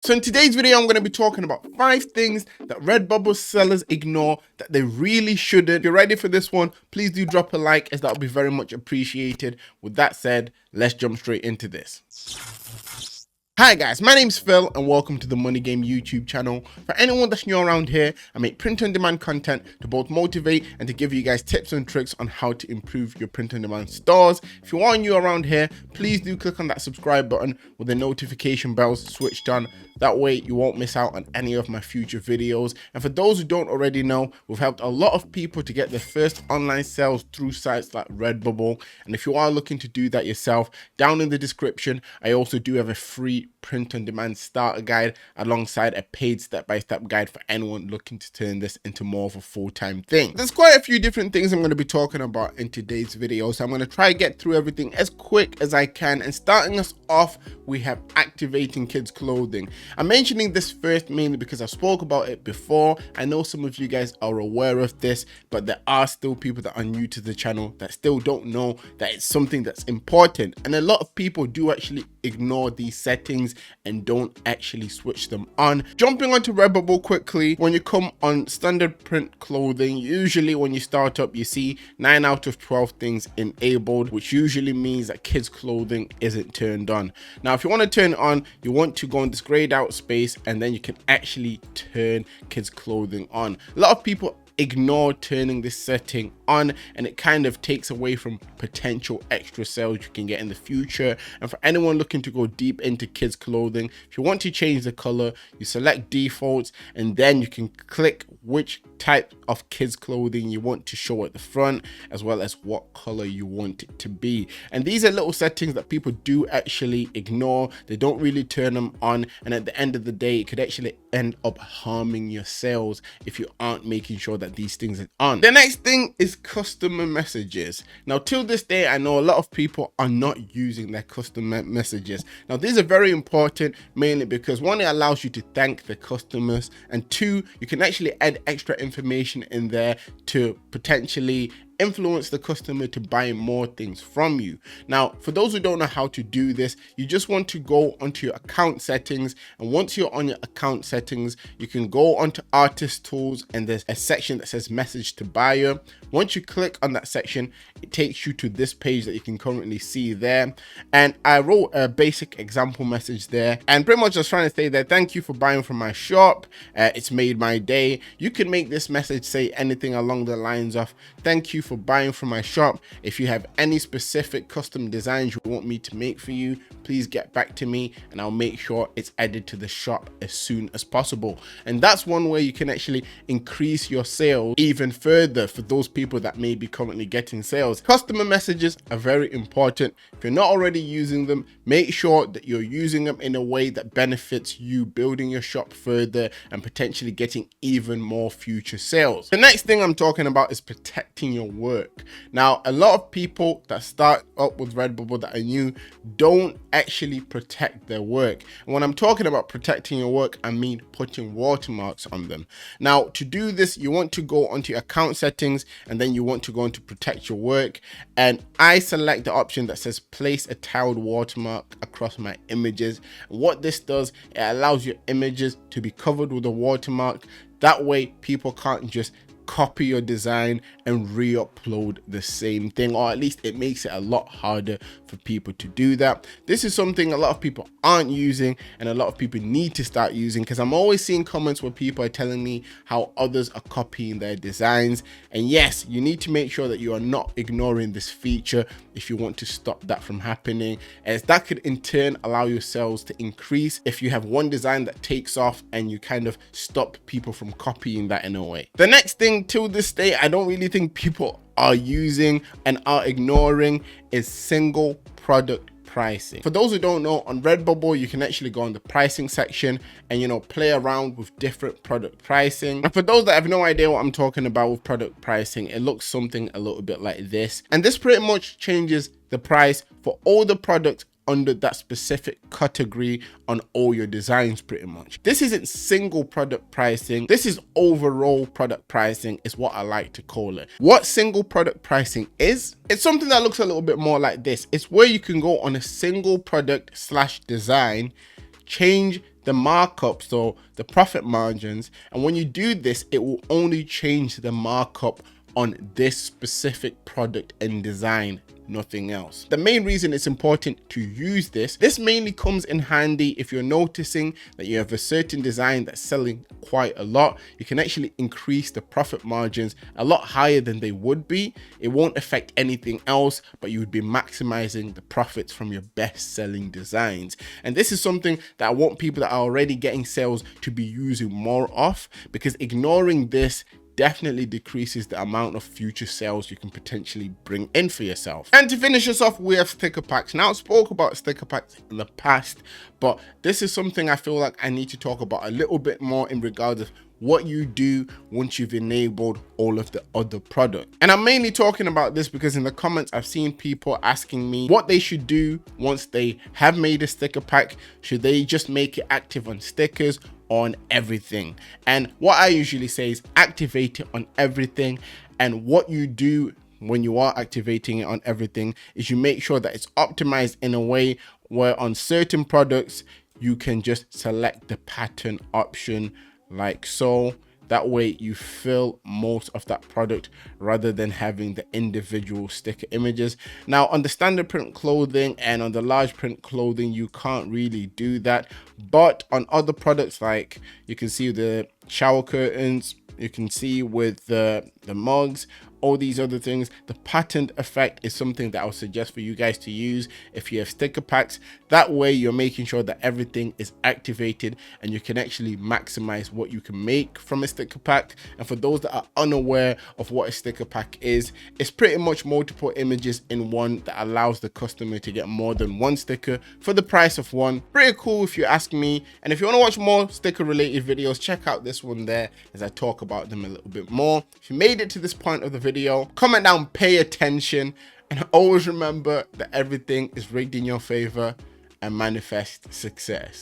So in today's video, I'm going to be talking about 5 things that Redbubble sellers ignore that they really shouldn't. If you're ready for this one, please do drop a like, as that would be very much appreciated. With that said, let's jump straight into this. Hi guys, my name's Phil and welcome to the Money Game YouTube channel. For anyone that's new around here, I make print-on-demand content to both motivate and to give you guys tips and tricks on how to improve your print-on-demand stores. If you are new around here, please do click on that subscribe button with the notification bells switched on. That way you won't miss out on any of my future videos. And for those who don't already know, we've helped a lot of people to get their first online sales through sites like Redbubble. And if you are looking to do that yourself, down in the description, I also do have a free print-on-demand starter guide alongside a paid step-by-step guide for anyone looking to turn this into more of a full-time thing. There's quite a few different things I'm going to be talking about in today's video, so I'm going to try to get through everything as quick as I can. And starting us off, we have activating kids clothing. I'm mentioning this first mainly because I spoke about it before. I know some of you guys are aware of this, but there are still people that are new to the channel that still don't know that it's something that's important. And a lot of people do actually ignore these settings and don't actually switch them on. Jumping onto Redbubble quickly, when you come on standard print clothing, usually when you start up, you see 9 out of 12 things enabled, which usually means that kids clothing isn't turned on. Now, if you want to turn it on, you want to go in this grayed out space and then you can actually turn kids clothing on. A lot of people ignore turning this setting on, and it kind of takes away from potential extra sales you can get in the future. And for anyone looking to go deep into kids clothing, if you want to change the color, you select defaults and then you can click which type of kids clothing you want to show at the front, as well as what color you want it to be. And these are little settings that people do actually ignore. They don't really turn them on, and at the end of the day, it could actually end up harming your sales if you aren't making sure that these things are on. The next thing is customer messages. Now, till this day, I know a lot of people are not using their customer messages. Now, these are very important, mainly because one, it allows you to thank the customers, and two, you can actually add extra information in there to potentially influence the customer to buy more things from you. Now, for those who don't know how to do this, you just want to go onto your account settings, and once you're on your account settings, you can go onto artist tools and there's a section that says message to buyer. Once you click on that section, it takes you to this page that you can currently see there. And I wrote a basic example message there, and pretty much just trying to say that thank you for buying from my shop. It's made my day. You can make this message say anything along the lines of thank you for buying from my shop. If you have any specific custom designs you want me to make for you, please get back to me and I'll make sure it's added to the shop as soon as possible. And that's one way you can actually increase your sales even further for those people that may be currently getting sales. Customer messages are very important. If you're not already using them, make sure that you're using them in a way that benefits you building your shop further and potentially getting even more future sales. The next thing I'm talking about is protecting your work. Now, a lot of people that start up with Redbubble that are new don't actually protect their work. And when I'm talking about protecting your work, I mean putting watermarks on them. Now, to do this, you want to go onto your account settings and then you want to go into protect your work. And I select the option that says place a tiled watermark across my images. And what this does, it allows your images to be covered with a watermark. That way people can't just copy your design and re-upload the same thing, or at least it makes it a lot harder for people to do that. This is something a lot of people aren't using and a lot of people need to start using, because I'm always seeing comments where people are telling me how others are copying their designs. And yes, you need to make sure that you are not ignoring this feature if you want to stop that from happening, as that could in turn allow your sales to increase if you have one design that takes off and you kind of stop people from copying that in a way. The next thing till this day I don't really think people are using and are ignoring is single product pricing. For those who don't know, on Redbubble you can actually go on the pricing section and play around with different product pricing. And for those that have no idea what I'm talking about with product pricing, it looks something a little bit like this, and this pretty much changes the price for all the products under that specific category on all your designs pretty much. This isn't single product pricing, this is overall product pricing is what I like to call it. What single product pricing is, it's something that looks a little bit more like this. It's where you can go on a single product slash design, change the markup, so the profit margins. And when you do this, it will only change the markup on this specific product and design, nothing else. The main reason it's important to use this mainly comes in handy if you're noticing that you have a certain design that's selling quite a lot. You can actually increase the profit margins a lot higher than they would be. It won't affect anything else, but you would be maximizing the profits from your best selling designs. And this is something that I want people that are already getting sales to be using more of, because ignoring this definitely decreases the amount of future sales you can potentially bring in for yourself. And to finish us off, we have sticker packs. Now, I spoke about sticker packs in the past, but this is something I feel like I need to talk about a little bit more in regards of what you do once you've enabled all of the other product. And I'm mainly talking about this because in the comments, I've seen people asking me what they should do once they have made a sticker pack. Should they just make it active on stickers, on everything? And what I usually say is activate it on everything. And what you do when you are activating it on everything is you make sure that it's optimized in a way where on certain products you can just select the pattern option like so. That way you fill most of that product rather than having the individual sticker images. Now, on the standard print clothing and on the large print clothing, you can't really do that. But on other products, like you can see the shower curtains, you can see with the mugs, all these other things, the patterned effect is something that I would suggest for you guys to use if you have sticker packs. That way you're making sure that everything is activated and you can actually maximize what you can make from a sticker pack. And for those that are unaware of what a sticker pack is, it's pretty much multiple images in one that allows the customer to get more than one sticker for the price of one. Pretty cool if you ask me. And if you want to watch more sticker related videos, check out this one there as I talk about them a little bit more. If you made it to this point of the video, comment down, pay attention, and always remember that everything is rigged in your favor, and manifest success.